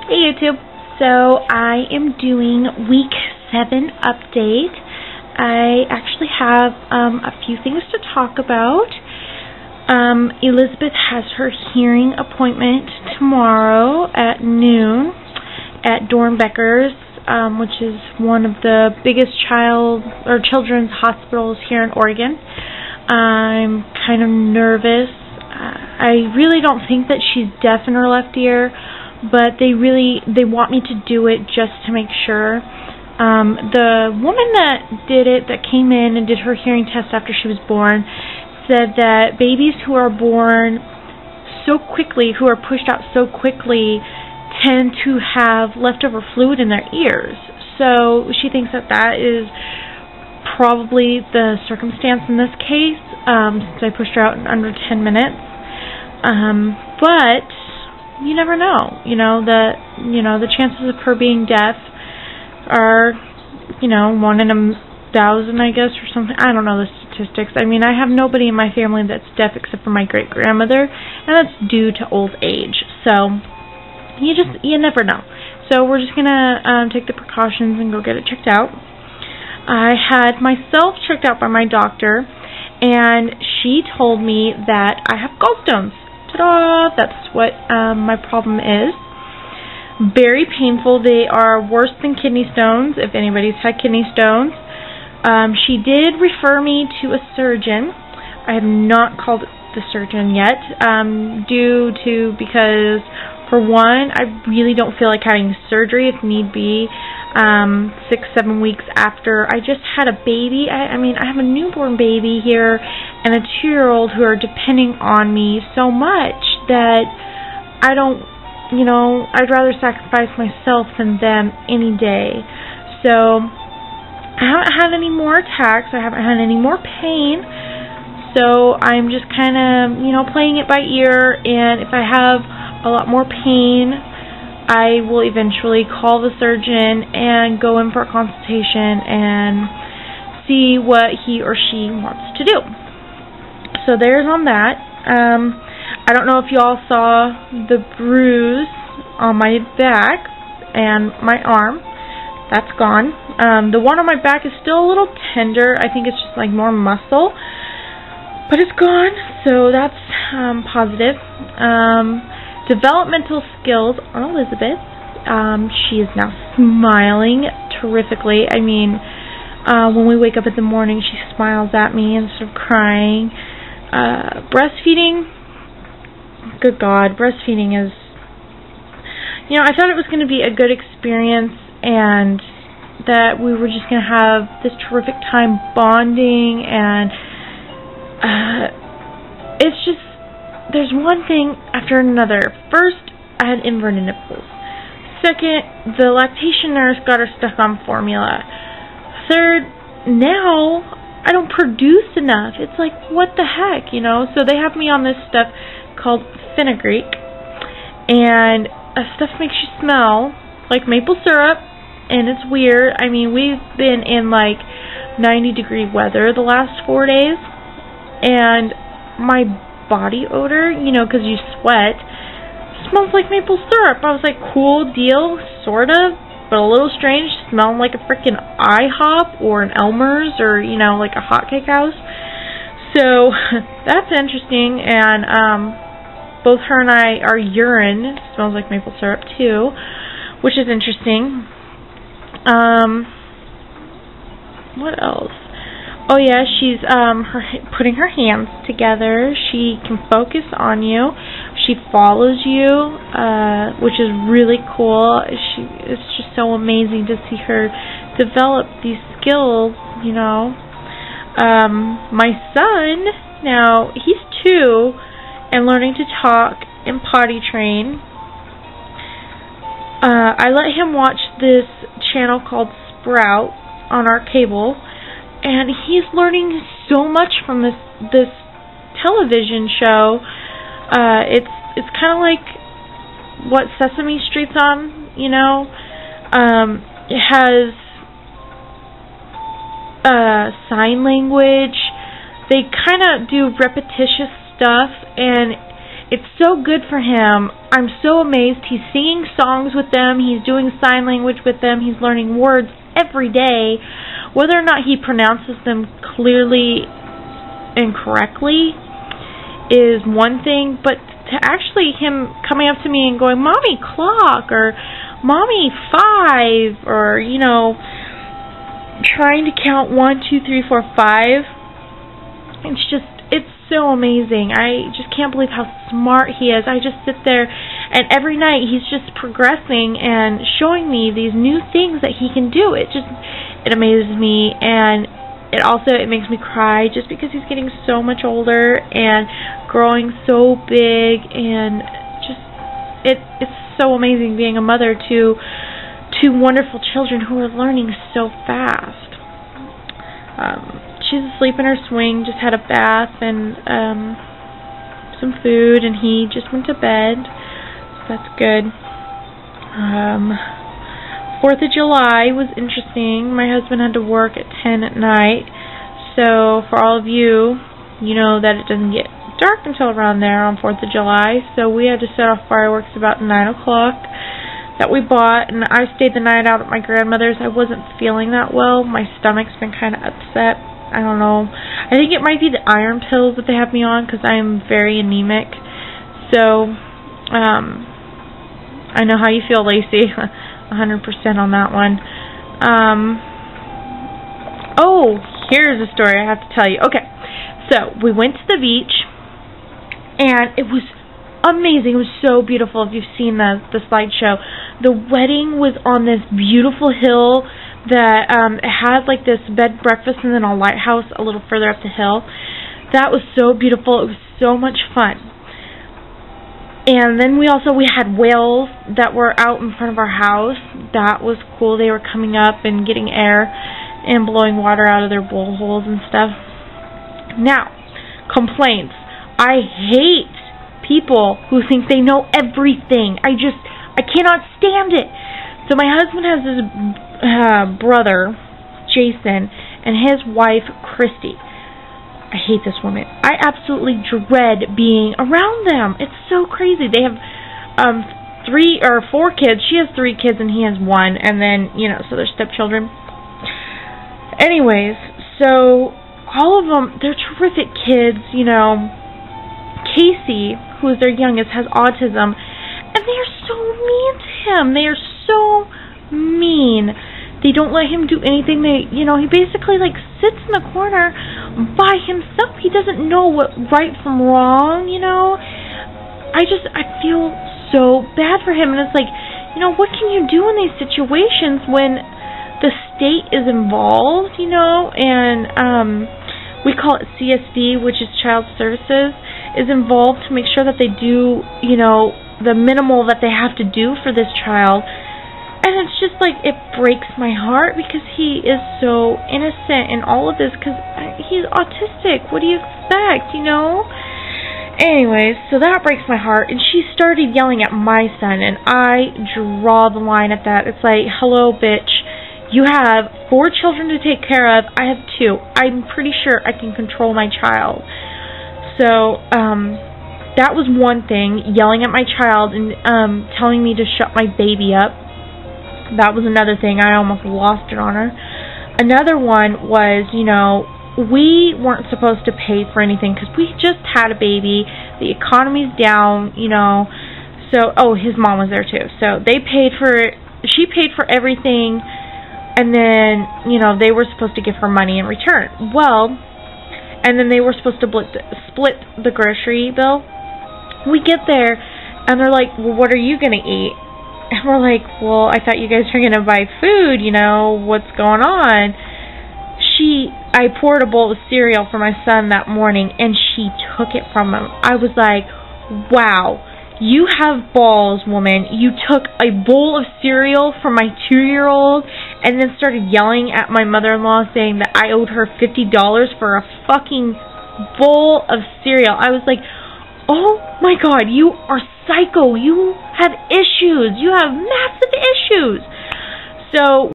Hey YouTube, so I am doing week 7 update. I actually have a few things to talk about. Elizabeth has her hearing appointment tomorrow at noon at Dornbecker's, which is one of the biggest children's hospitals here in Oregon. I'm kind of nervous. I really don't think that she's deaf in her left ear, but they want me to do it just to make sure. The woman that came in and did her hearing test after she was born, said that babies who are born so quickly, who are pushed out so quickly, tend to have leftover fluid in their ears. So she thinks that is probably the circumstance in this case, since I pushed her out in under 10 minutes. But you never know. The chances of her being deaf are, 1 in 1,000, I guess, or something. I don't know the statistics. I mean, I have nobody in my family that's deaf except for my great-grandmother, and that's due to old age. So you never know. So we're just gonna take the precautions and go get it checked out. I had myself checked out by my doctor, and she told me that I have gallstones. Ta-da! That's what my problem is. Very painful. They are worse than kidney stones, if anybody's had kidney stones. She did refer me to a surgeon. I have not called the surgeon yet, because for one, I really don't feel like having surgery if need be. 6-7 weeks after I just had a baby. I mean, I have a newborn baby here and a 2-year-old who are depending on me so much that I don't, I'd rather sacrifice myself than them any day. So I haven't had any more attacks. I haven't had any more pain. So I'm just kind of, playing it by ear, and if I have a lot more pain, I will eventually call the surgeon and go in for a consultation and see what he or she wants to do. So there's on that. I don't know if y'all saw the bruise on my back and my arm. That's gone. The one on my back is still a little tender. I think it's just like more muscle. But it's gone, so that's positive. Developmental skills on Elizabeth. She is now smiling terrifically. I mean, when we wake up in the morning, she smiles at me instead of crying. Breastfeeding, good God, breastfeeding is, I thought it was going to be a good experience and that we were just going to have this terrific time bonding, and it's just, there's one thing after another. First, I had inverted nipples. Second, the lactation nurse got her stuck on formula. Third, now I don't produce enough. It's like, what the heck, So they have me on this stuff called fenugreek, and stuff makes you smell like maple syrup, and it's weird. I mean, we've been in like 90-degree weather the last 4 days, and my body odor, because you sweat, smells like maple syrup. I was like, cool deal, sort of, but a little strange, smelling like a freaking IHOP or an Elmer's or, like a hotcake house. So that's interesting, and both her and our urine smells like maple syrup too, which is interesting. What else? Oh yeah, she's putting her hands together. She can focus on you. She follows you, which is really cool. It's just so amazing to see her develop these skills, My son, now, he's 2 and learning to talk and potty train. I let him watch this channel called Sprout on our cable, and he's learning so much from this television show. It's kind of like what Sesame Street's on, It has sign language. They kind of do repetitious stuff, and it's so good for him. I'm so amazed. He's singing songs with them. He's doing sign language with them. He's learning words every day. Whether or not he pronounces them clearly and correctly is one thing, but to actually him coming up to me and going, "Mommy, clock," or "Mommy, 5," or, you know, trying to count 1, 2, 3, 4, 5. It's so amazing. I just can't believe how smart he is. I just sit there, and every night he's just progressing and showing me these new things that he can do. It amazes me, and it makes me cry just because he's getting so much older and growing so big, and just it's so amazing being a mother to two wonderful children who are learning so fast. She's asleep in her swing, just had a bath and some food, and he just went to bed, so that's good. 4th of July was interesting. My husband had to work at 10 at night, so for all of you, you know that it doesn't get dark until around there on 4th of July, so we had to set off fireworks about 9 o'clock that we bought, and I stayed the night out at my grandmother's. I wasn't feeling that well. My stomach's been kind of upset. I don't know. I think it might be the iron pills that they have me on because I'm very anemic. So, I know how you feel, Lacey. 100% on that one. Oh, here's a story I have to tell you. Okay, so we went to the beach, and it was amazing. It was so beautiful. If you've seen the slideshow, the wedding was on this beautiful hill that it had like this bed and breakfast and then a lighthouse a little further up the hill. That was so beautiful. It was so much fun. And then we had whales that were out in front of our house. That was cool. They were coming up and getting air and blowing water out of their blowholes and stuff. Now, complaints. I hate people who think they know everything. I cannot stand it. So my husband has this brother, Jason, and his wife, Christy. I hate this woman. I absolutely dread being around them. It's so crazy. They have 3 or 4 kids. She has 3 kids and he has 1, and then, you know, so they're stepchildren. Anyways, so all of them, they're terrific kids, you know. Casey, who is their youngest, has autism, and they are so mean to him. They are so mean. They don't let him do anything. He basically like sits in the corner by himself. He doesn't know what right from wrong, you know. I feel so bad for him, and it's like, you know, what can you do in these situations when the state is involved, you know, and we call it CSV, which is Child Services, is involved to make sure that they do, you know, the minimal that they have to do for this child. And it's just like, it breaks my heart because he is so innocent in all of this because he's autistic. What do you expect, you know? Anyways, so that breaks my heart. And she started yelling at my son, and I draw the line at that. It's like, hello, bitch. You have 4 children to take care of. I have 2. I'm pretty sure I can control my child. So, that was one thing, yelling at my child and telling me to shut my baby up. That was another thing. I almost lost it on her. Another one was, you know, we weren't supposed to pay for anything because we just had a baby. The economy's down, you know. So, his mom was there too. So she paid for everything, and then, you know, they were supposed to give her money in return. Well, and then they were supposed to split the grocery bill. We get there, and they're like, well, what are you going to eat? And we're like, well, I thought you guys were going to buy food, you know, what's going on? I poured a bowl of cereal for my son that morning, and she took it from him. I was like, wow, you have balls, woman. You took a bowl of cereal from my 2-year-old and then started yelling at my mother-in-law saying that I owed her $50 for a fucking bowl of cereal. I was like, oh my God, you are psycho. You have issues. You have massive issues. So